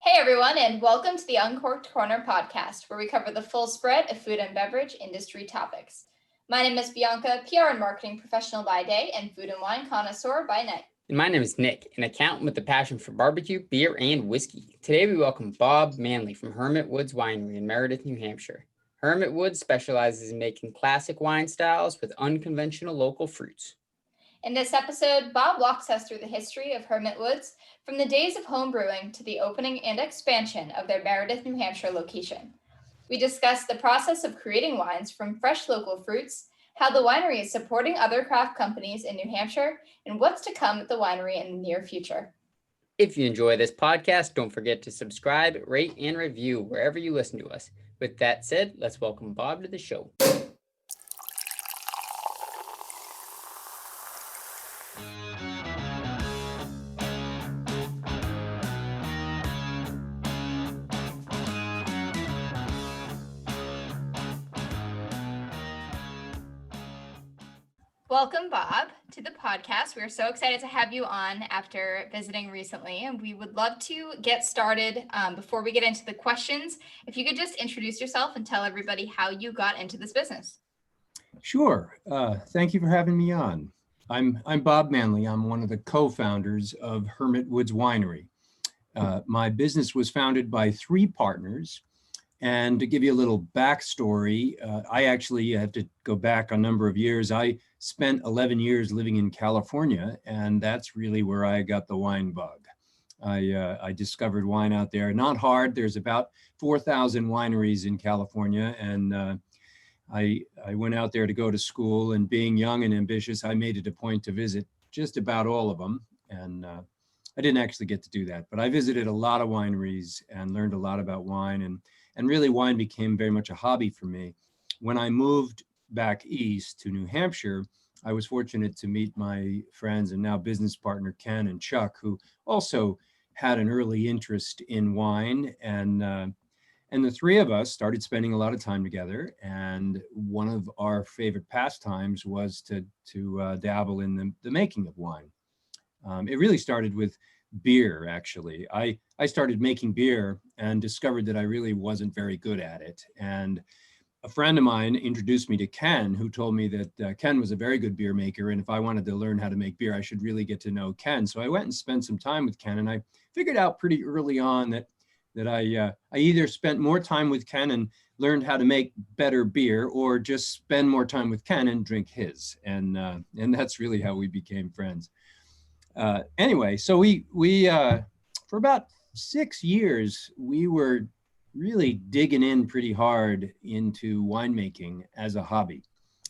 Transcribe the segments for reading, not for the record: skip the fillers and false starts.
Hey everyone, and welcome to the Uncorked Corner podcast, where we cover the full spread of food and beverage industry topics. My name is Bianca, PR and marketing professional by day and food and wine connoisseur by night. And my name is Nick, an accountant with a passion for barbecue, beer, and whiskey. Today we welcome Bob Manley from Hermit Woods Winery in Meredith, New Hampshire. Hermit Woods specializes in making classic wine styles with unconventional local fruits. In this episode, Bob walks us through the history of Hermit Woods, from the days of home brewing to the opening and expansion of their Meredith, New Hampshire location. We discuss the process of creating wines from fresh local fruits, how the winery is supporting other craft companies in New Hampshire, and what's to come at the winery in the near future. If you enjoy this podcast, don't forget to subscribe, rate, and review wherever you listen to us. With that said, let's welcome Bob to the show. Welcome, Bob, to the podcast. We're so excited to have you on after visiting recently, and we would love to get started. Before we get into the questions, if you could just introduce yourself and tell everybody how you got into this business. Sure. Thank you for having me on. I'm Bob Manley. I'm one of the co-founders of Hermit Woods Winery. My business was founded by three partners. And to give you a little backstory, I actually have to go back a number of years. I spent 11 years living in California, and that's really where I got the wine bug. I discovered wine out there. Not hard. There's about 4,000 wineries in California, and I went out there to go to school, and being young and ambitious, I made it a point to visit just about all of them. And I didn't actually get to do that, but I visited a lot of wineries and learned a lot about wine, and really wine became very much a hobby for me. When I moved back east to New Hampshire, I was fortunate to meet my friends and now business partner, Ken and Chuck, who also had an early interest in wine. And the three of us started spending a lot of time together. And one of our favorite pastimes was to dabble in the making of wine. It really started with beer, actually. I started making beer and discovered that I really wasn't very good at it. And a friend of mine introduced me to Ken, who told me that Ken was a very good beer maker. And if I wanted to learn how to make beer, I should really get to know Ken. So I went and spent some time with Ken, and I figured out pretty early on that I either spent more time with Ken and learned how to make better beer, or just spend more time with Ken and drink his. And that's really how we became friends. Anyway, so we for about 6 years, we were really digging in pretty hard into winemaking as a hobby.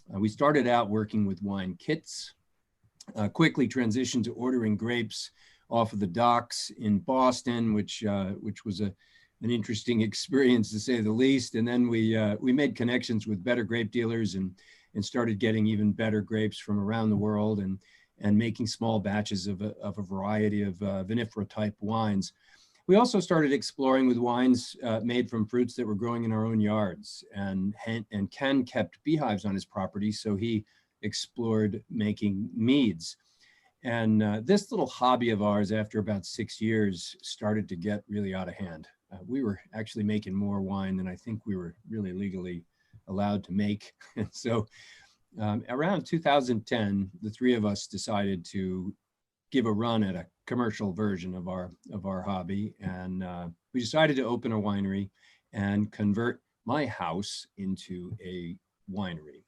We started out working with wine kits, quickly transitioned to ordering grapes off of the docks in Boston, which was an interesting experience to say the least. And then we made connections with better grape dealers and started getting even better grapes from around the world and making small batches of a variety of vinifera type wines. We also started exploring with wines made from fruits that were growing in our own yards. And Ken kept beehives on his property, so he explored making meads. And this little hobby of ours, after about 6 years, started to get really out of hand. We were actually making more wine than I think we were really legally allowed to make. And so around 2010, the three of us decided to give a run at a commercial version of our hobby, and we decided to open a winery and convert my house into a winery.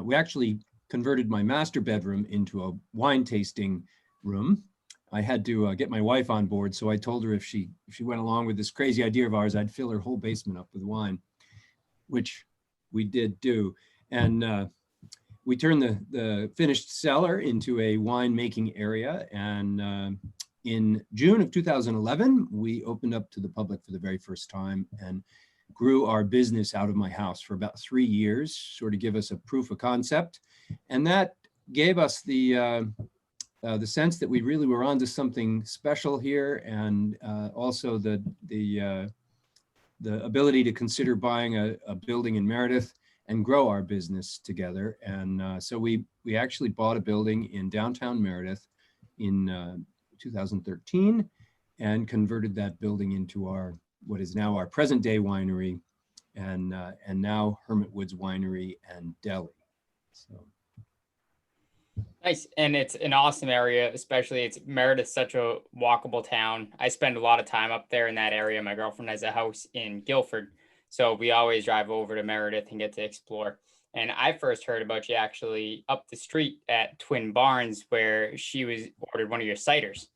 We actually converted my master bedroom into a wine tasting room. I had to get my wife on board, so I told her if she went along with this crazy idea of ours, I'd fill her whole basement up with wine, which we did do. And we turned the finished cellar into a winemaking area. And in June of 2011, we opened up to the public for the very first time and grew our business out of my house for about 3 years, sort of give us a proof of concept. And that gave us the sense that we really were onto something special here, and also the ability to consider buying a building in Meredith and grow our business together. And so we actually bought a building in downtown Meredith in 2013. and converted that building into what is now our present day winery, and now Hermit Woods Winery and Deli. So. Nice. And it's an awesome area, especially Meredith's such a walkable town. I spend a lot of time up there in that area. My girlfriend has a house in Guilford, so we always drive over to Meredith and get to explore. And I first heard about you actually up the street at Twin Barns, where she ordered one of your ciders.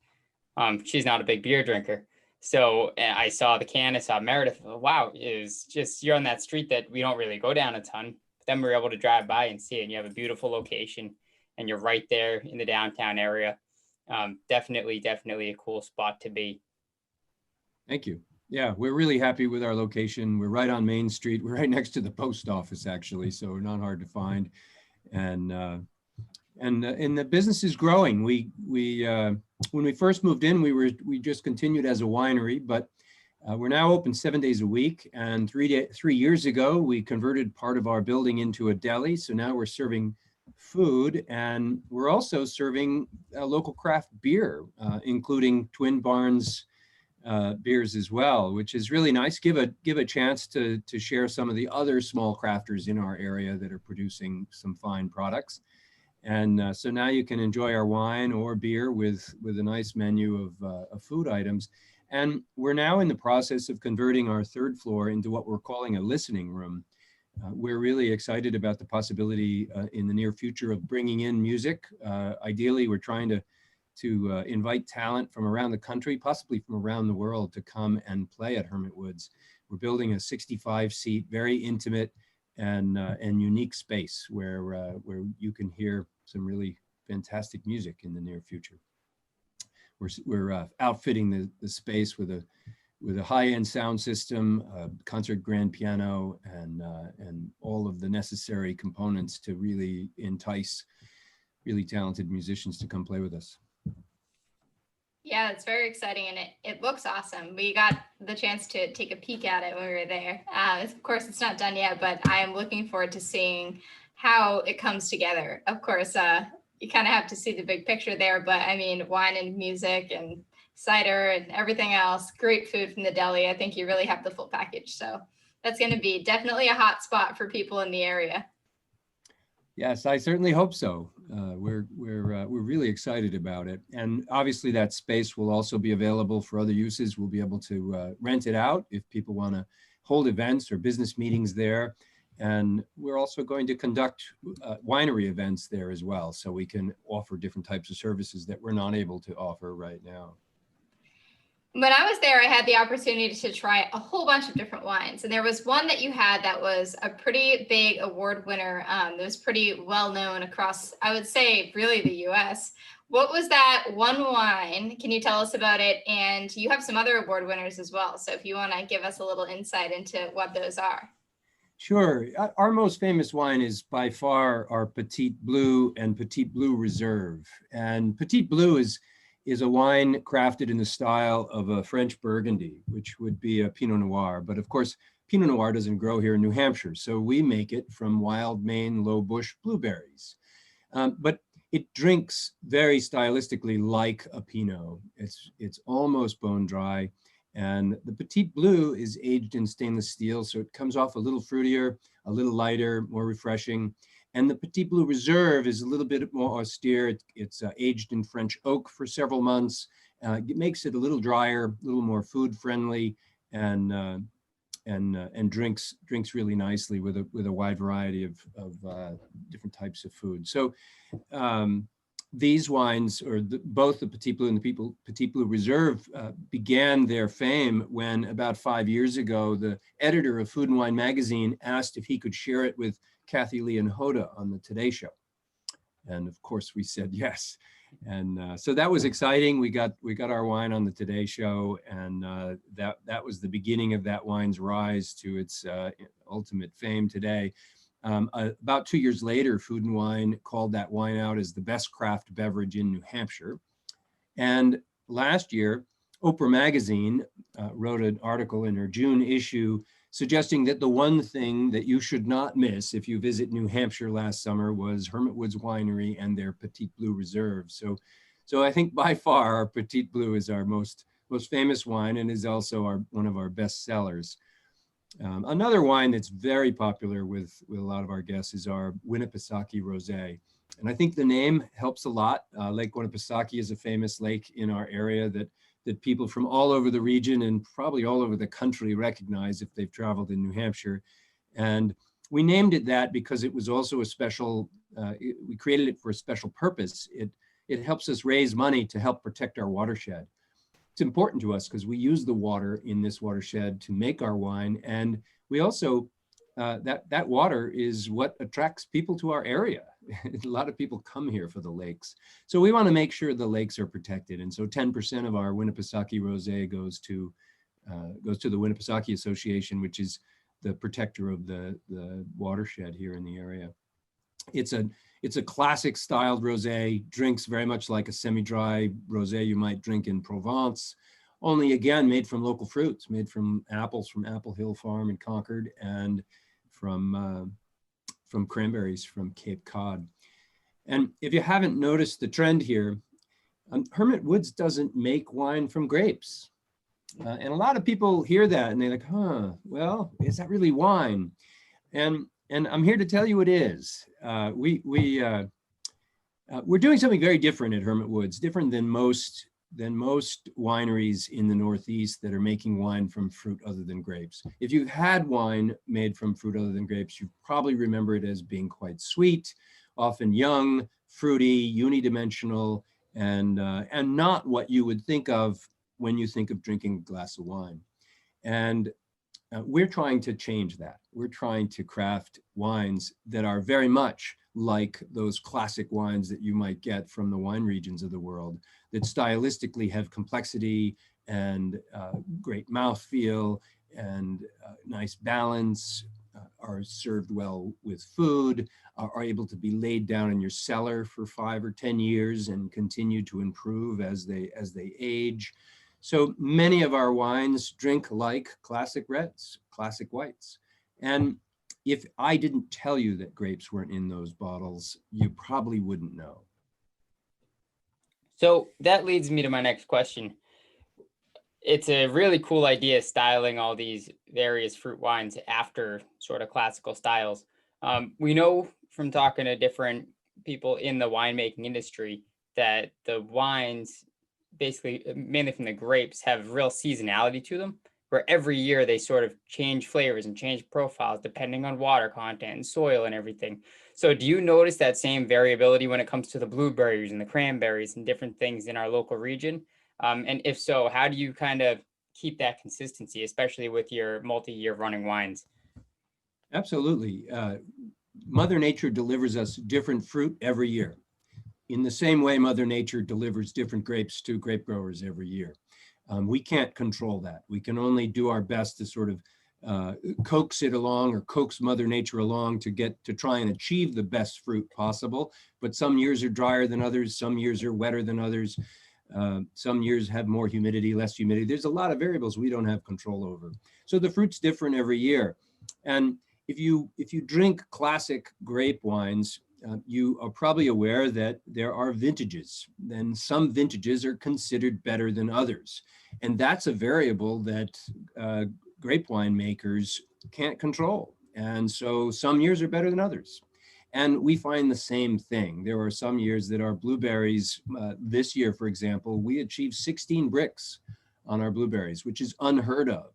She's not a big beer drinker. So I saw the can, I saw Meredith. Wow, it's just, you're on that street that we don't really go down a ton. But then we were able to drive by and see it. And you have a beautiful location, and you're right there in the downtown area. Definitely a cool spot to be. Thank you. Yeah, we're really happy with our location. We're right on Main Street. We're right next to the post office, actually, so we're not hard to find. And the business is growing. When we first moved in, we just continued as a winery, but we're now open 7 days a week. And 3 years ago, we converted part of our building into a deli. So now we're serving food, and we're also serving local craft beer, including Twin Barns beers as well, which is really nice. Give a chance to share some of the other small crafters in our area that are producing some fine products. And so now you can enjoy our wine or beer with a nice menu of food items. And we're now in the process of converting our third floor into what we're calling a listening room. We're really excited about the possibility in the near future of bringing in music. Ideally, we're trying to invite talent from around the country, possibly from around the world, to come and play at Hermit Woods. We're building a 65-seat, very intimate and unique space where you can hear some really fantastic music in the near future. We're outfitting the space with a high-end sound system, a concert grand piano, and all of the necessary components to really entice really talented musicians to come play with us. Yeah, it's very exciting, and it looks awesome. We got the chance to take a peek at it when we were there. Of course, it's not done yet, but I am looking forward to seeing how it comes together. Of course, you kind of have to see the big picture there, but I mean, wine and music and cider and everything else, great food from the deli. I think you really have the full package. So that's going to be definitely a hot spot for people in the area. Yes, I certainly hope so. We're really excited about it, and obviously that space will also be available for other uses. We'll be able to rent it out if people want to hold events or business meetings there, and we're also going to conduct winery events there as well, so we can offer different types of services that we're not able to offer right now. When I was there, I had the opportunity to try a whole bunch of different wines. And there was one that you had that was a pretty big award winner. That was pretty well known across, I would say, really the US. What was that one wine? Can you tell us about it? And you have some other award winners as well. So if you want to give us a little insight into what those are. Sure. Our most famous wine is by far our Petit Bleu and Petit Bleu Reserve. And Petit Bleu is a wine crafted in the style of a French Burgundy, which would be a Pinot Noir. But of course, Pinot Noir doesn't grow here in New Hampshire, so we make it from wild Maine low bush blueberries. But it drinks very stylistically like a Pinot. It's almost bone dry. And the Petit Bleu is aged in stainless steel, so it comes off a little fruitier, a little lighter, more refreshing. And the Petit Bleu Reserve is a little bit more austere. It's aged in French oak for several months. It makes it a little drier, a little more food friendly, and drinks really nicely with a wide variety of different types of food. So these wines, or both the Petit Bleu and the Petit Bleu Reserve, began their fame when about 5 years ago, the editor of Food and Wine magazine asked if he could share it with Kathy Lee and Hoda on the Today Show. And of course we said yes. And so that was exciting. We got our wine on the Today Show, and that was the beginning of that wine's rise to its ultimate fame today. About 2 years later, Food and Wine called that wine out as the best craft beverage in New Hampshire. And last year, Oprah Magazine wrote an article in her June issue suggesting that the one thing that you should not miss if you visit New Hampshire last summer was Hermit Woods Winery and their Petit Bleu Reserve. So I think by far our Petit Bleu is our most most famous wine and is also one of our best sellers. Another wine that's very popular with a lot of our guests is our Winnipesaukee Rosé. And I think the name helps a lot. Lake Winnipesaukee is a famous lake in our area that people from all over the region and probably all over the country recognize if they've traveled in New Hampshire. And we named it that because it was also a special, we created it for a special purpose. It helps us raise money to help protect our watershed. It's important to us because we use the water in this watershed to make our wine. And we also, that water is what attracts people to our area. A lot of people come here for the lakes. So we want to make sure the lakes are protected. And so 10% of our Winnipesaukee Rosé goes to the Winnipesaukee Association, which is the protector of the watershed here in the area. It's a classic styled rosé, drinks very much like a semi-dry rosé you might drink in Provence, only again made from local fruits, made from apples from Apple Hill Farm in Concord and from cranberries from Cape Cod. And if you haven't noticed the trend here, Hermit Woods doesn't make wine from grapes. And a lot of people hear that and they're like, huh, well, is that really wine? And I'm here to tell you it is. We're doing something very different at Hermit Woods, different than most wineries in the Northeast that are making wine from fruit other than grapes. If you've had wine made from fruit other than grapes, you probably remember it as being quite sweet, often young, fruity, unidimensional, and not what you would think of when you think of drinking a glass of wine. And we're trying to change that. We're trying to craft wines that are very much like those classic wines that you might get from the wine regions of the world, that stylistically have complexity and great mouthfeel and nice balance, are served well with food, are able to be laid down in your cellar for 5 or 10 years and continue to improve as they age. So many of our wines drink like classic reds, classic whites. And if I didn't tell you that grapes weren't in those bottles, you probably wouldn't know. So that leads me to my next question. It's a really cool idea, styling all these various fruit wines after sort of classical styles. We know from talking to different people in the winemaking industry that the wines, basically mainly from the grapes, have real seasonality to them, where every year they sort of change flavors and change profiles depending on water content and soil and everything. So do you notice that same variability when it comes to the blueberries and the cranberries and different things in our local region? And if so, how do you kind of keep that consistency, especially with your multi-year running wines? Absolutely. Mother Nature delivers us different fruit every year. In the same way, Mother Nature delivers different grapes to grape growers every year. We can't control that. We can only do our best to sort of coax it along or coax Mother Nature along to try and achieve the best fruit possible. But some years are drier than others. Some years are wetter than others. Some years have more humidity, less humidity. There's a lot of variables we don't have control over. So the fruit's different every year. And if you drink classic grape wines, you are probably aware that there are vintages, and some vintages are considered better than others. And that's a variable that grape wine makers can't control. And so some years are better than others. And we find the same thing. There are some years that our blueberries, this year, for example, we achieved 16 bricks on our blueberries, which is unheard of.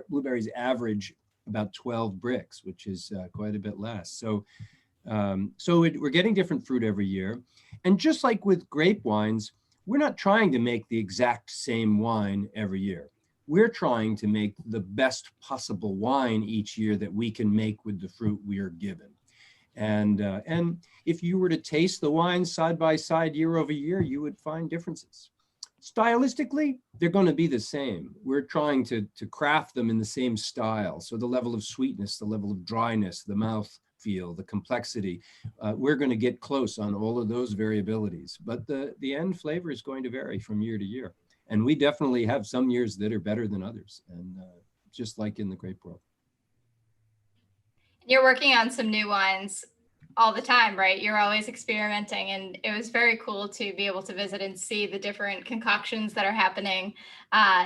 Blueberries average about 12 bricks, which is quite a bit less. So we're getting different fruit every year. And just like with grape wines, we're not trying to make the exact same wine every year. We're trying to make the best possible wine each year that we can make with the fruit we are given. And if you were to taste the wines side by side year over year, you would find differences. Stylistically, they're going to be the same. We're trying to craft them in the same style. So the level of sweetness, the level of dryness, the mouth feel, the complexity, we're going to get close on all of those variabilities. But the end flavor is going to vary from year to year. And we definitely have some years that are better than others, and just like in the grape world. You're working on some new wines all the time, right? You're always experimenting, and it was very cool to be able to visit and see the different concoctions that are happening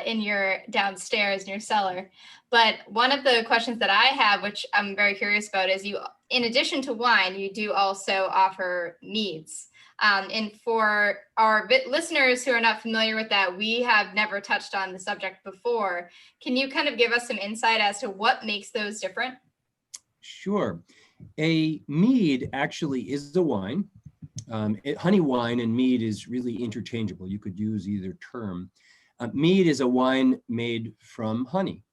in your downstairs in your cellar. But one of the questions that I have, which I'm very curious about, is you, in addition to wine, you do also offer meads. And for our listeners who are not familiar with that, we have never touched on the subject before. Can you kind of give us some insight as to what makes those different? Sure. A mead actually is a wine. Honey wine and mead is really interchangeable. You could use either term. Mead is a wine made from honey.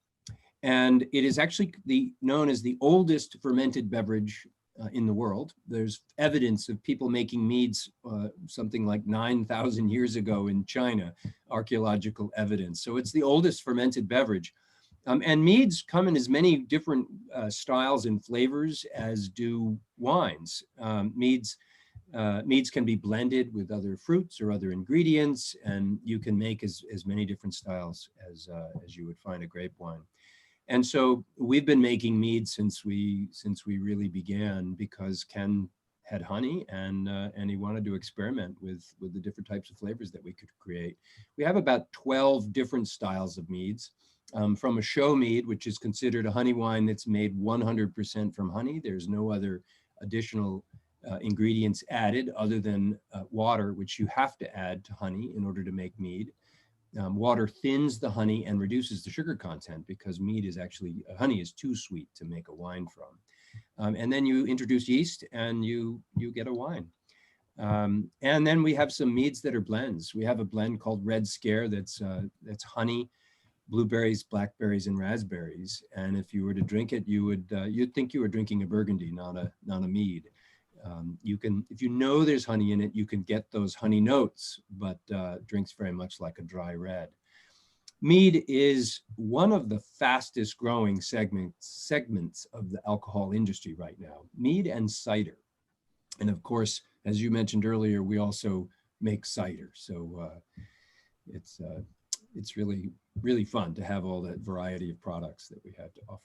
And it is actually known as the oldest fermented beverage in the world. There's evidence of people making meads something like 9,000 years ago in China, archaeological evidence. So it's the oldest fermented beverage. And meads come in as many different styles and flavors as do wines. Meads can be blended with other fruits or other ingredients, and you can make as many different styles as you would find a grape wine. And so we've been making mead since we really began, because Ken had honey and he wanted to experiment with the different types of flavors that we could create. We have about 12 different styles of meads, from a show mead, which is considered a honey wine that's made 100% from honey. There's no other additional ingredients added other than water, which you have to add to honey in order to make mead. Water thins the honey and reduces the sugar content, because mead is actually, honey is too sweet to make a wine from. And then you introduce yeast and you get a wine. And then we have some meads that are blends. We have a blend called Red Scare that's honey, blueberries, blackberries, and raspberries. And if you were to drink it, you'd think you were drinking a Burgundy, not a mead. If you know there's honey in it, you can get those honey notes, but drinks very much like a dry red. Mead is one of the fastest growing segments of the alcohol industry right now. Mead and cider. And of course, as you mentioned earlier, we also make cider. So it's really, really fun to have all that variety of products that we have to offer.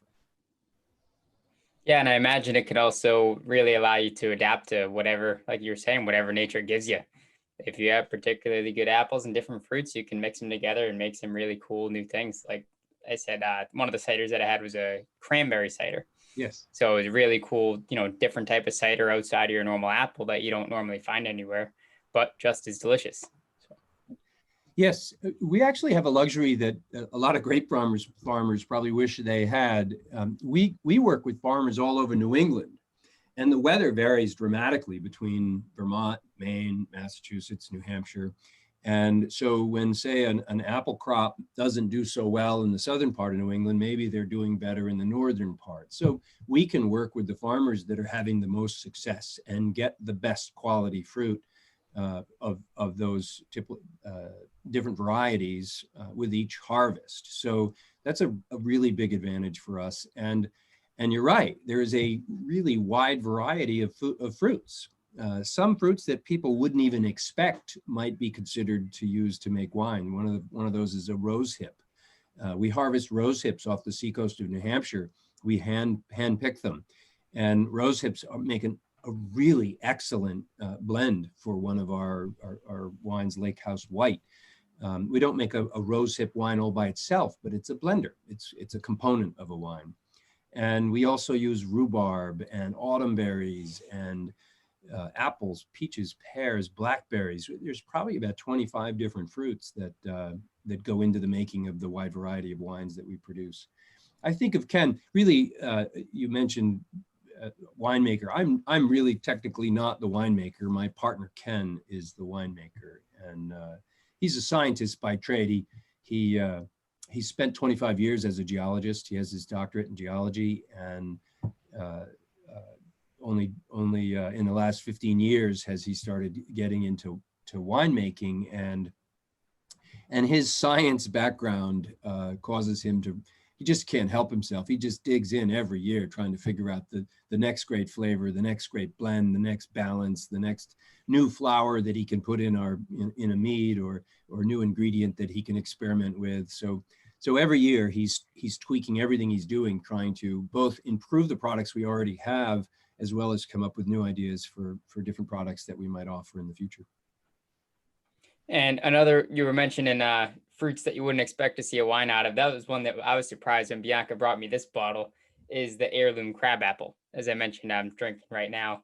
Yeah, and I imagine it could also really allow you to adapt to whatever, like you were saying, whatever nature gives you. If you have particularly good apples and different fruits, you can mix them together and make some really cool new things. Like I said, one of the ciders that I had was a cranberry cider. Yes. So it was really cool, different type of cider outside of your normal apple that you don't normally find anywhere, but just as delicious. Yes, we actually have a luxury that a lot of grape farmers probably wish they had. We work with farmers all over New England, and the weather varies dramatically between Vermont, Maine, Massachusetts, New Hampshire. And so when, say, an apple crop doesn't do so well in the southern part of New England, maybe they're doing better in the northern part. So we can work with the farmers that are having the most success and get the best quality fruit of those different varieties with each harvest. So that's a really big advantage for us. And you're right, there is a really wide variety of fruits. Some fruits that people wouldn't even expect might be considered to use to make wine. One of those is a rose hip. We harvest rose hips off the seacoast of New Hampshire. We hand pick them, and rose hips make a really excellent blend for one of our wines, Lake House White. We don't make a rose hip wine all by itself, but it's a blender. It's a component of a wine. And we also use rhubarb and autumn berries and apples, peaches, pears, blackberries. There's probably about 25 different fruits that go into the making of the wide variety of wines that we produce. I think of Ken, really, you mentioned winemaker. I'm really technically not the winemaker. My partner Ken is the winemaker, and he's a scientist by trade. He spent 25 years as a geologist. He has his doctorate in geology, and only in the last 15 years has he started getting into winemaking, and his science background causes him to. He just can't help himself. He just digs in every year trying to figure out the next great flavor, the next great blend, the next balance, the next new flower that he can put in a mead, or new ingredient that he can experiment with. So every year he's tweaking everything he's doing, trying to both improve the products we already have, as well as come up with new ideas for different products that we might offer in the future. And another, you were mentioning fruits that you wouldn't expect to see a wine out of. That was one that I was surprised when Bianca brought me this bottle, is the Heirloom crabapple. As I mentioned, I'm drinking right now.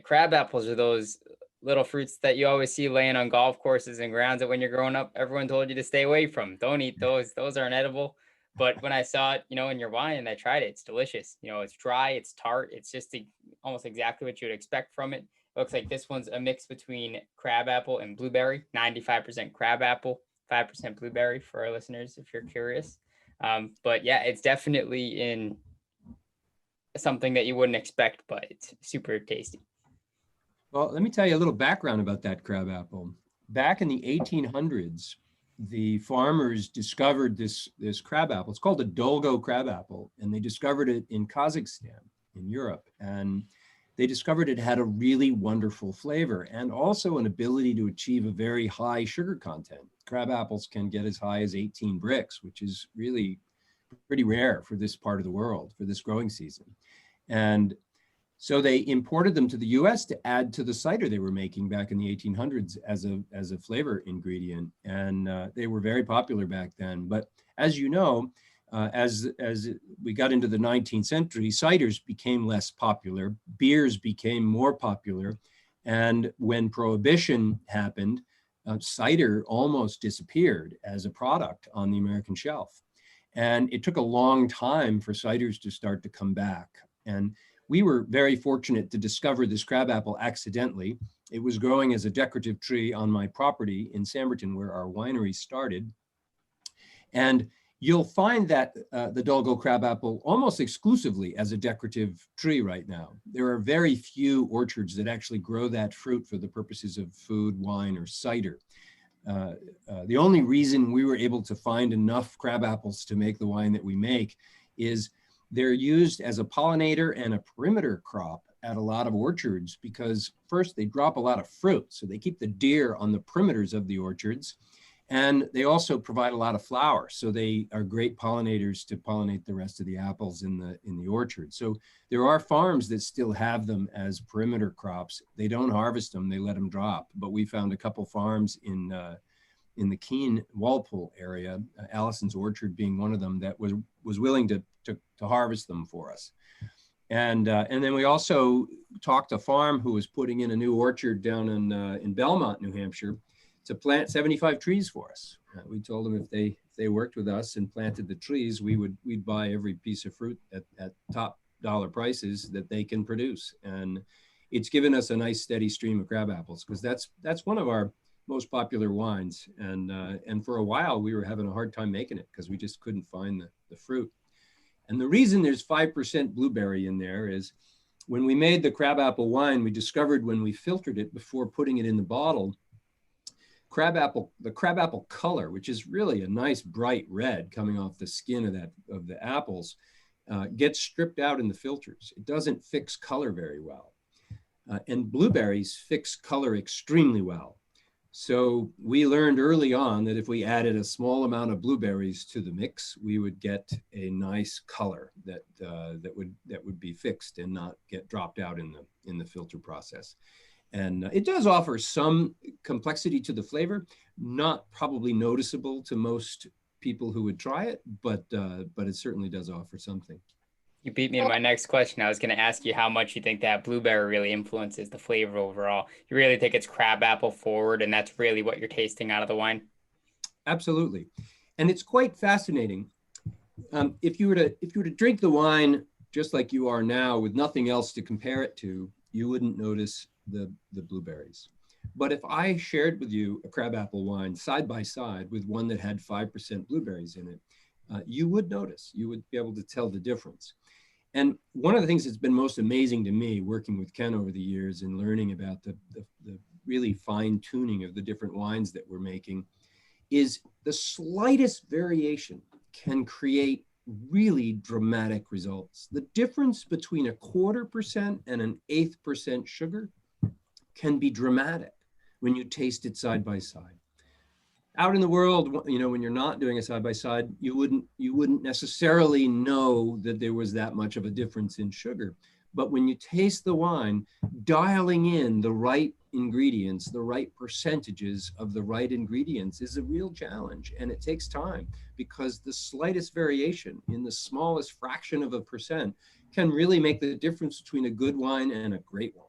Crab apples are those little fruits that you always see laying on golf courses and grounds that when you're growing up, everyone told you to stay away from. Don't eat those. Those aren't edible. But when I saw it, in your wine and I tried it, it's delicious. It's dry, it's tart. It's just almost exactly what you would expect from it. Looks like this one's a mix between crabapple and blueberry, 95% crabapple, 5% blueberry for our listeners, if you're curious. But yeah, it's definitely in something that you wouldn't expect, but it's super tasty. Well, let me tell you a little background about that crabapple. Back in the 1800s, the farmers discovered this crabapple. It's called a Dolgo crabapple, and they discovered it in Kazakhstan, in Europe. And they discovered it had a really wonderful flavor and also an ability to achieve a very high sugar content. Crab apples can get as high as 18 bricks, which is really pretty rare for this part of the world, for this growing season. And so they imported them to the US to add to the cider they were making back in the 1800s as a flavor ingredient. And they were very popular back then. But as you know, as we got into the 19th century, ciders became less popular, beers became more popular. And when Prohibition happened, cider almost disappeared as a product on the American shelf. And it took a long time for ciders to start to come back. And we were very fortunate to discover this crabapple accidentally. It was growing as a decorative tree on my property in Samberton, where our winery started. And you'll find that the Dolgo crabapple almost exclusively as a decorative tree right now. There are very few orchards that actually grow that fruit for the purposes of food, wine, or cider. The only reason we were able to find enough crabapples to make the wine that we make is they're used as a pollinator and a perimeter crop at a lot of orchards because first they drop a lot of fruit. So they keep the deer on the perimeters of the orchards. And they also provide a lot of flower. So they are great pollinators to pollinate the rest of the apples in the orchard. So there are farms that still have them as perimeter crops. They don't harvest them, they let them drop. But we found a couple farms in the Keene Walpole area, Allison's Orchard being one of them, that was willing to harvest them for us. And then we also talked to a farm who was putting in a new orchard down in Belmont, New Hampshire, to plant 75 trees for us. We told them if they worked with us and planted the trees, we'd buy every piece of fruit at top dollar prices that they can produce. And it's given us a nice steady stream of crab apples because that's one of our most popular wines. And for a while we were having a hard time making it because we just couldn't find the fruit. And the reason there's 5% blueberry in there is when we made the crabapple wine, we discovered when we filtered it before putting it in the bottle, the crabapple color, which is really a nice bright red coming off the skin of the apples, gets stripped out in the filters. It doesn't fix color very well. And blueberries fix color extremely well. So we learned early on that if we added a small amount of blueberries to the mix, we would get a nice color that would be fixed and not get dropped out in the filter process. And it does offer some complexity to the flavor, not probably noticeable to most people who would try it, but it certainly does offer something. You beat me in my next question. I was going to ask you how much you think that blueberry really influences the flavor overall. You really think it's crabapple forward, and that's really what you're tasting out of the wine? Absolutely. And it's quite fascinating. If you were to drink the wine just like you are now with nothing else to compare it to, you wouldn't notice the blueberries. But if I shared with you a crabapple wine side by side with one that had 5% blueberries in it, you would notice, you would be able to tell the difference. And one of the things that's been most amazing to me working with Ken over the years and learning about the really fine tuning of the different wines that we're making is the slightest variation can create really dramatic results. The difference between 1/4% and 1/8% sugar can be dramatic when you taste it side by side. Out in the world, when you're not doing a side by side, you wouldn't necessarily know that there was that much of a difference in sugar. But when you taste the wine, dialing in the right ingredients, the right percentages of the right ingredients is a real challenge. And it takes time, because the slightest variation in the smallest fraction of a percent can really make the difference between a good wine and a great wine.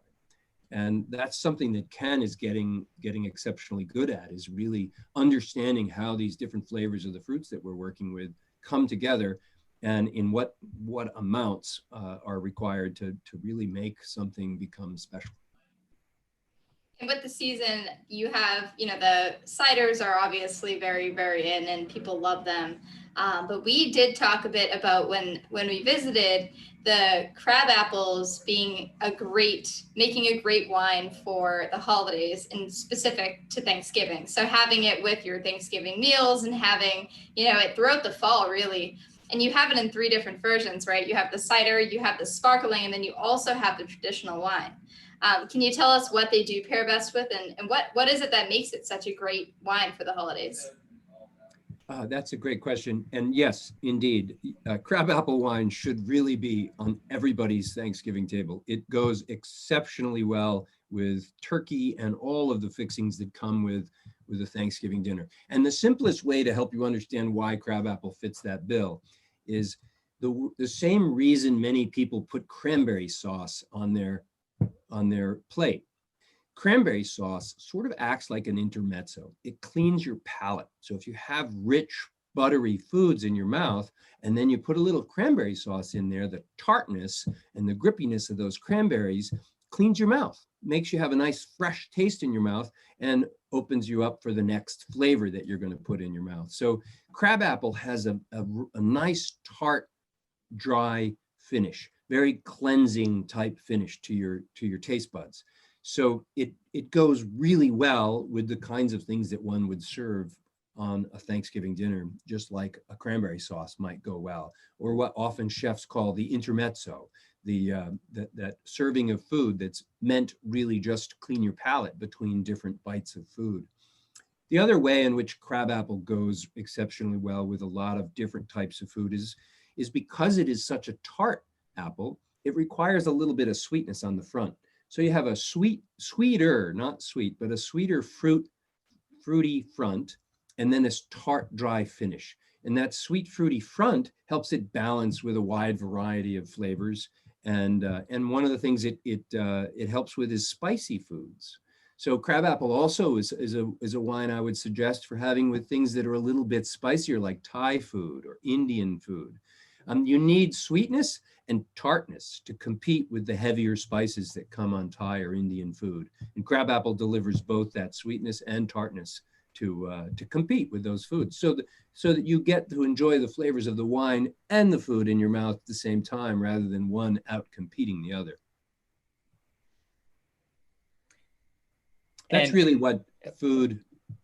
And that's something that Ken is getting exceptionally good at, is really understanding how these different flavors of the fruits that we're working with come together, and in what amounts are required to really make something become special. And with the season, you have, the ciders are obviously very, very in, and people love them. But we did talk a bit about when we visited, the crab apples making a great wine for the holidays, and specific to Thanksgiving. So having it with your Thanksgiving meals, and having, it throughout the fall, really. And you have it in 3 different versions, right? You have the cider, you have the sparkling, and then you also have the traditional wine. Can you tell us what they do pair best with, and what is it that makes it such a great wine for the holidays? That's a great question. And yes, indeed, crabapple wine should really be on everybody's Thanksgiving table. It goes exceptionally well with turkey and all of the fixings that come with a Thanksgiving dinner. And the simplest way to help you understand why crabapple fits that bill is the same reason many people put cranberry sauce on their plate. Cranberry sauce sort of acts like an intermezzo. It cleans your palate. So if you have rich, buttery foods in your mouth, and then you put a little cranberry sauce in there, the tartness and the grippiness of those cranberries cleans your mouth, makes you have a nice fresh taste in your mouth, and opens you up for the next flavor that you're going to put in your mouth. So crabapple has a nice tart, dry finish, very cleansing type finish to your taste buds. So it goes really well with the kinds of things that one would serve on a Thanksgiving dinner, just like a cranberry sauce might go well, or what often chefs call the intermezzo, that serving of food that's meant really just to clean your palate between different bites of food. The other way in which crabapple goes exceptionally well with a lot of different types of food is because it is such a tart apple, it requires a little bit of sweetness on the front. So you have a sweeter, not sweet, but a sweeter fruity front, and then this tart, dry finish. And that sweet, fruity front helps it balance with a wide variety of flavors. And one of the things it helps with is spicy foods. So crabapple also is a wine I would suggest for having with things that are a little bit spicier, like Thai food or Indian food. You need sweetness and tartness to compete with the heavier spices that come on Thai or Indian food. And crabapple delivers both that sweetness and tartness to compete with those foods, so that you get to enjoy the flavors of the wine and the food in your mouth at the same time, rather than one out competing the other. That's really what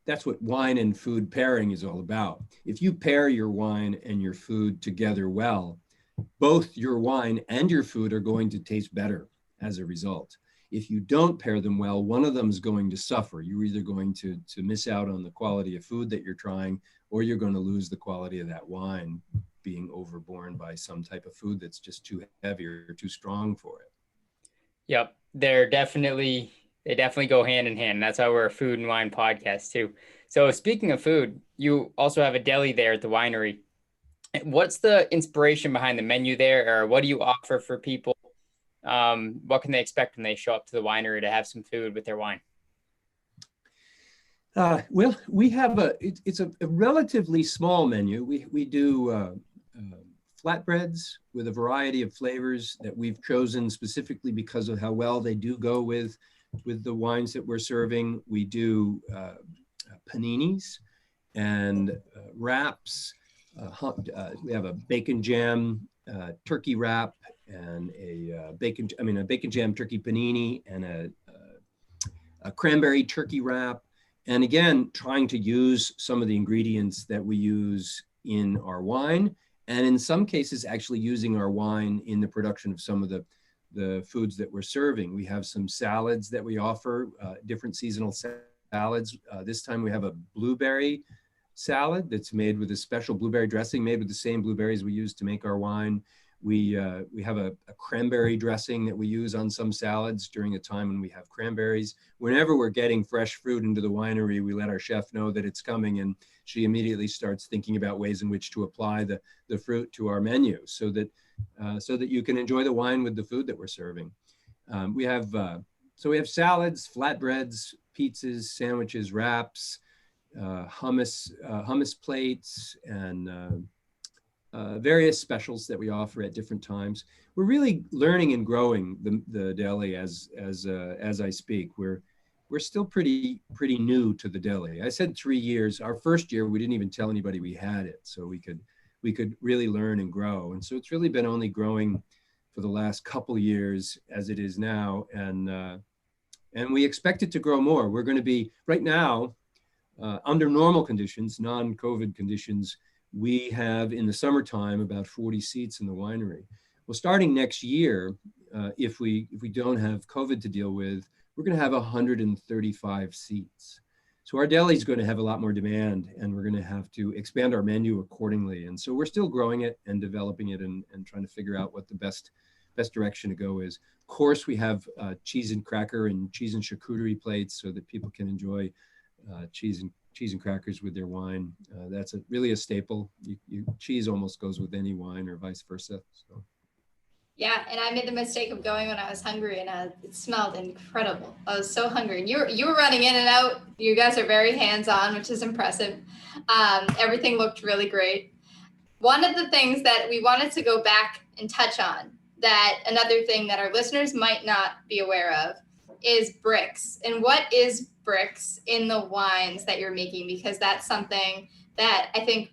that's what wine and food pairing is all about. If you pair your wine and your food together well, both your wine and your food are going to taste better as a result. If you don't pair them well, one of them is going to suffer. You're either going to miss out on the quality of food that you're trying, or you're going to lose the quality of that wine being overborne by some type of food that's just too heavy or too strong for it. Yep, they definitely go hand in hand. That's why we're a food and wine podcast too. So speaking of food, you also have a deli there at the winery. What's the inspiration behind the menu there, or what do you offer for people? What can they expect when they show up to the winery to have some food with their wine? Well, we have it's a relatively small menu. We do flatbreads with a variety of flavors that we've chosen specifically because of how well they do go with the wines that we're serving. We do paninis and wraps. We have a bacon jam turkey wrap and a bacon jam turkey panini and a cranberry turkey wrap. And again, trying to use some of the ingredients that we use in our wine, and in some cases actually using our wine in the production of some of the foods that we're serving. We have some salads that we offer, different seasonal salads. This time we have a blueberry salad that's made with a special blueberry dressing made with the same blueberries we use to make our wine. We have a cranberry dressing that we use on some salads during a time when we have cranberries. Whenever we're getting fresh fruit into the winery, we let our chef know that it's coming, and she immediately starts thinking about ways in which to apply the fruit to our menu so that you can enjoy the wine with the food that we're serving. We have salads, flatbreads, pizzas, sandwiches, wraps, hummus plates, and various specials that we offer at different times. We're really learning and growing the deli as I speak. We're still pretty new to the deli. I said 3 years. Our first year, we didn't even tell anybody we had it, so we could really learn and grow. And so it's really been only growing for the last couple of years as it is now, and we expect it to grow more. We're going to be right now under normal conditions, non-COVID conditions. We have in the summertime about 40 seats in the winery. Well, starting next year, if we don't have COVID to deal with, we're going to have 135 seats. So our deli is going to have a lot more demand, and we're going to have to expand our menu accordingly. And so we're still growing it and developing it and trying to figure out what the best direction to go is. Of course, we have cheese and cracker and cheese and charcuterie plates so that people can enjoy cheese and crackers with their wine. That's really a staple. Cheese almost goes with any wine or vice versa. So. Yeah, and I made the mistake of going when I was hungry, and it smelled incredible. I was so hungry, and you were running in and out. You guys are very hands-on, which is impressive. Everything looked really great. One of the things that we wanted to go back and touch on, that another thing that our listeners might not be aware of, is bricks. And what is bricks in the wines that you're making? Because that's something that I think,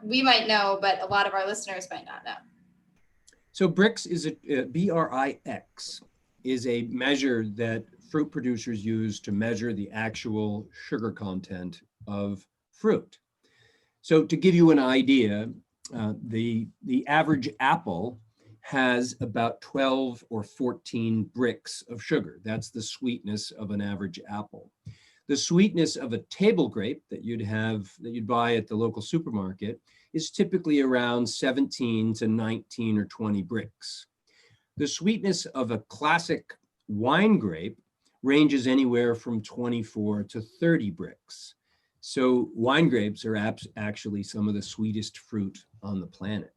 we might know, but a lot of our listeners might not know. So bricks is BRIX is a measure that fruit producers use to measure the actual sugar content of fruit. So to give you an idea, the average apple has about 12 or 14 bricks of sugar. That's the sweetness of an average apple. The sweetness of a table grape that you'd buy at the local supermarket is typically around 17 to 19 or 20 bricks. The sweetness of a classic wine grape ranges anywhere from 24 to 30 bricks. So wine grapes are actually some of the sweetest fruit on the planet.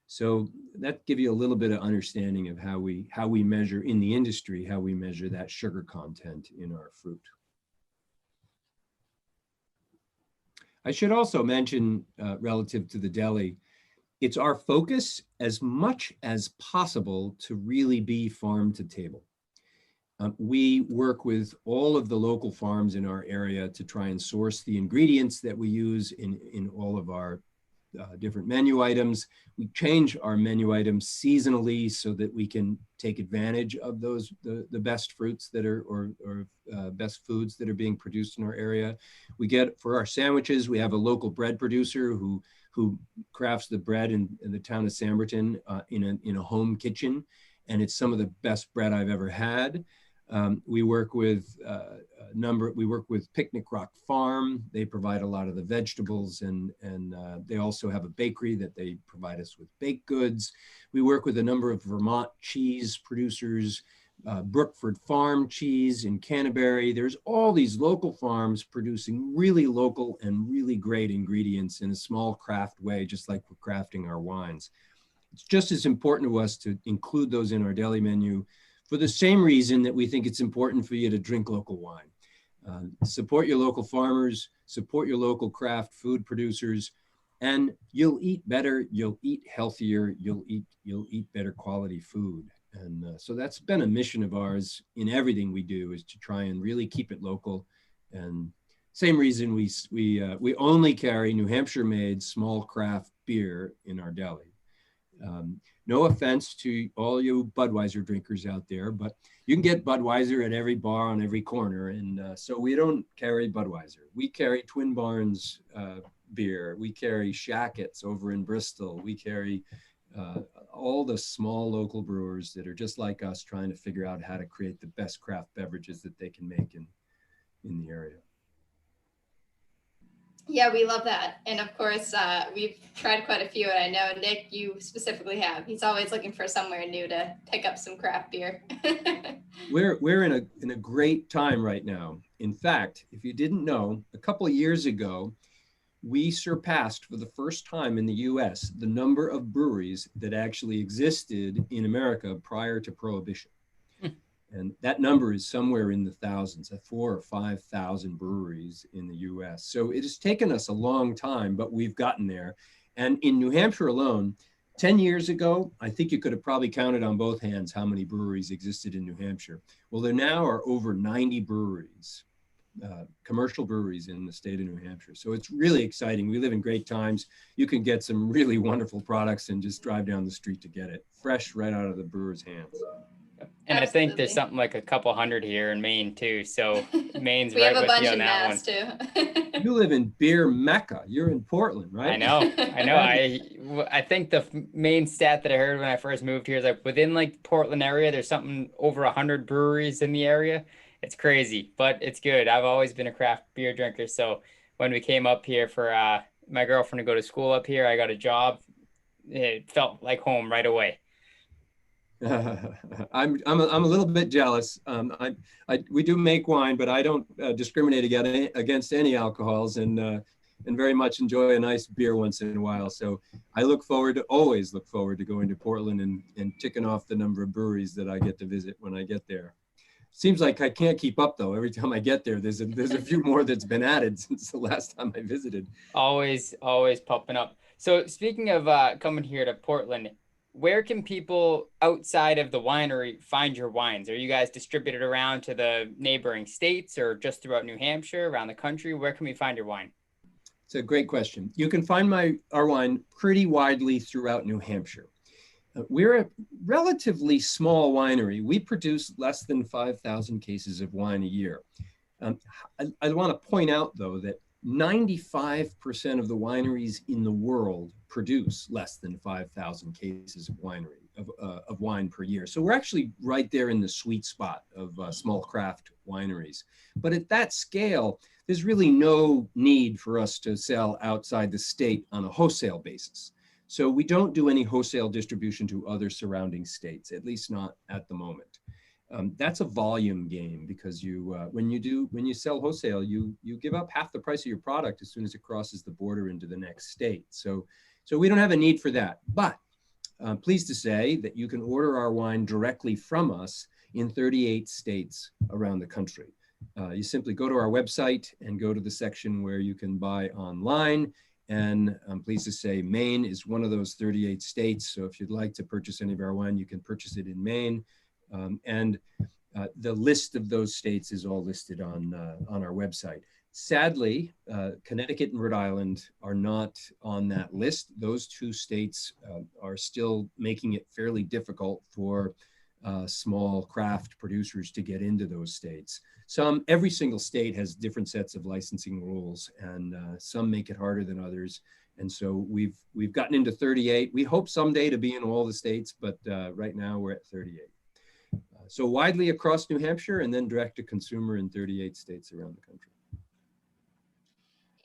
So that gives you a little bit of understanding of how we measure in the industry, how we measure that sugar content in our fruit. I should also mention, relative to the deli, it's our focus as much as possible to really be farm to table. We work with all of the local farms in our area to try and source the ingredients that we use in all of our different menu items. We change our menu items seasonally so that we can take advantage of those the best fruits that are or best foods that are being produced in our area. We get, for our sandwiches, we have a local bread producer who crafts the bread in the town of Samberton in a home kitchen, and it's some of the best bread I've ever had. We work with Picnic Rock Farm. They provide a lot of the vegetables, and they also have a bakery that they provide us with baked goods. We work with a number of Vermont cheese producers, Brookford Farm cheese in Canterbury. There's all these local farms producing really local and really great ingredients in a small craft way, just like we're crafting our wines. It's just as important to us to include those in our deli menu for the same reason that we think it's important for you to drink local wine. Support your local farmers, support your local craft food producers, and you'll eat better, you'll eat healthier, you'll eat better quality food. And so that's been a mission of ours in everything we do, is to try and really keep it local. And same reason we only carry New Hampshire made small craft beer in our deli. No offense to all you Budweiser drinkers out there, but you can get Budweiser at every bar on every corner. And so we don't carry Budweiser. We carry Twin Barns beer. We carry Shackett's over in Bristol. We carry all the small local brewers that are just like us, trying to figure out how to create the best craft beverages that they can make in the area. Yeah, we love that. And of course, we've tried quite a few, and I know Nick, you specifically have. He's always looking for somewhere new to pick up some craft beer. We're in a great time right now. In fact, if you didn't know, a couple of years ago, we surpassed for the first time in the US the number of breweries that actually existed in America prior to Prohibition. And that number is somewhere in the thousands, 4,000 or 5,000 breweries in the US. So it has taken us a long time, but we've gotten there. And in New Hampshire alone, 10 years ago, I think you could have probably counted on both hands how many breweries existed in New Hampshire. Well, there now are over 90 breweries, commercial breweries in the state of New Hampshire. So it's really exciting. We live in great times. You can get some really wonderful products and just drive down the street to get it, fresh right out of the brewer's hands. And I think there's Absolutely. something like a couple hundred here in Maine too. So Maine's We right have a with bunch you on in that Mass one. too. You live in beer Mecca. You're in Portland, right? I know. I think the main stat that I heard when I first moved here is like within like Portland area, there's something over 100 breweries in the area. It's crazy, but it's good. I've always been a craft beer drinker. So when we came up here for my girlfriend to go to school up here, I got a job. It felt like home right away. I'm a little bit jealous. We do make wine, but I don't discriminate against any alcohols, and very much enjoy a nice beer once in a while. So I always look forward to going to Portland and ticking off the number of breweries that I get to visit when I get there. Seems like I can't keep up though. Every time I get there, there's a few more that's been added since the last time I visited. Always popping up. So speaking of coming here to Portland, where can people outside of the winery find your wines? Are you guys distributed around to the neighboring states or just throughout New Hampshire, around the country? Where can we find your wine? It's a great question. You can find our wine pretty widely throughout New Hampshire. We're a relatively small winery. We produce less than 5,000 cases of wine a year. I want to point out, though, that 95% of the wineries in the world produce less than 5,000 cases of wine per year. So we're actually right there in the sweet spot of small craft wineries. But at that scale, there's really no need for us to sell outside the state on a wholesale basis. So we don't do any wholesale distribution to other surrounding states, at least not at the moment. That's a volume game because when you sell wholesale, you give up half the price of your product as soon as it crosses the border into the next state. So we don't have a need for that. But pleased to say that you can order our wine directly from us in 38 states around the country. You simply go to our website and go to the section where you can buy online. And I'm pleased to say Maine is one of those 38 states. So if you'd like to purchase any of our wine, you can purchase it in Maine. And the list of those states is all listed on our website. Sadly, Connecticut and Rhode Island are not on that list. Those two states are still making it fairly difficult for small craft producers to get into those states. Every single state has different sets of licensing rules, and some make it harder than others. And so we've gotten into 38. We hope someday to be in all the states, but right now we're at 38. So widely across New Hampshire and then direct to consumer in 38 states around the country.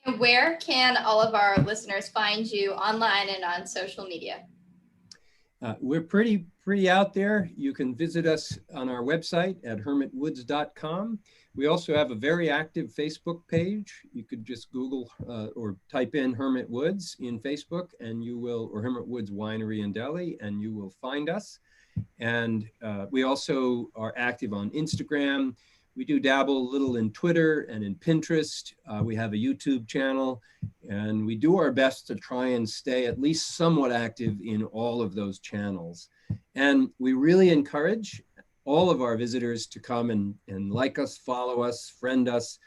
And where can all of our listeners find you online and on social media? We're pretty out there. You can visit us on our website at hermitwoods.com. We also have a very active Facebook page. You could just Google or type in Hermit Woods in Facebook, and or Hermit Woods Winery and Deli, and you will find us. And we also are active on Instagram. We do dabble a little in Twitter and in Pinterest. We have a YouTube channel, and we do our best to try and stay at least somewhat active in all of those channels. And we really encourage all of our visitors to come and like us, follow us, friend us.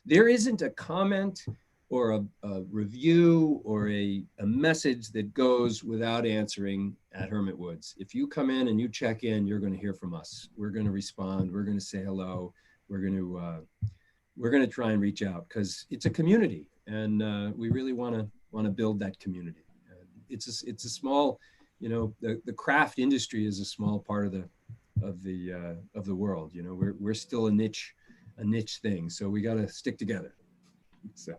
There isn't a comment or a review or a message that goes without answering at Hermit Woods. If you come in and you check in, you're going to hear from us. We're going to respond. We're going to say hello. We're going to try and reach out because it's a community, and we really want to build that community. It's a small, the craft industry is a small part of the world. We're still a niche thing, so we got to stick together. So.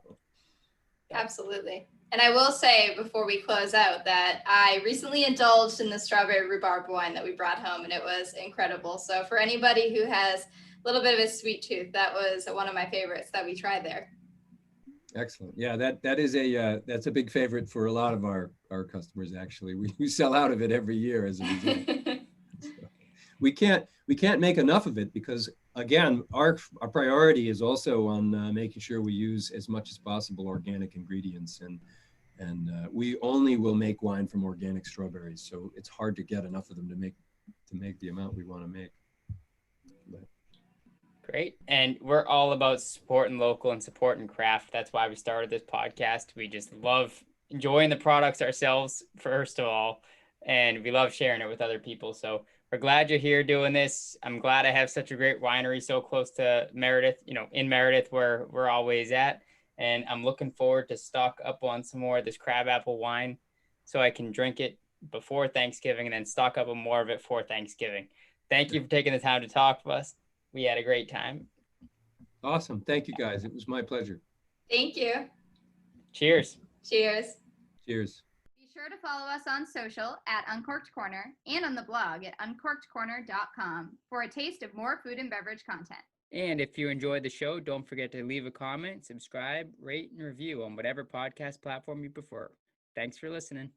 Absolutely. And I will say before we close out that I recently indulged in the strawberry rhubarb wine that we brought home, and it was incredible. So for anybody who has a little bit of a sweet tooth, that was one of my favorites that we tried there. Excellent. Yeah, that is that's a big favorite for a lot of our customers. Actually, we sell out of it every year as a result. So we can't make enough of it because again, our priority is also on making sure we use as much as possible organic ingredients, and we only will make wine from organic strawberries. So it's hard to get enough of them to make the amount we want to make. But. Great. And we're all about supporting local and supporting craft. That's why we started this podcast. We just love enjoying the products ourselves, first of all, and we love sharing it with other people. So we're glad you're here doing this. I'm glad I have such a great winery so close to Meredith, in Meredith where we're always at. And I'm looking forward to stock up on some more of this crabapple wine so I can drink it before Thanksgiving and then stock up on more of it for Thanksgiving. Thank you for taking the time to talk to us. We had a great time. Awesome. Thank you, guys. It was my pleasure. Thank you. Cheers. Cheers. Cheers. Be sure to follow us on social at Uncorked Corner and on the blog at uncorkedcorner.com for a taste of more food and beverage content. And if you enjoyed the show, don't forget to leave a comment, subscribe, rate, and review on whatever podcast platform you prefer. Thanks for listening.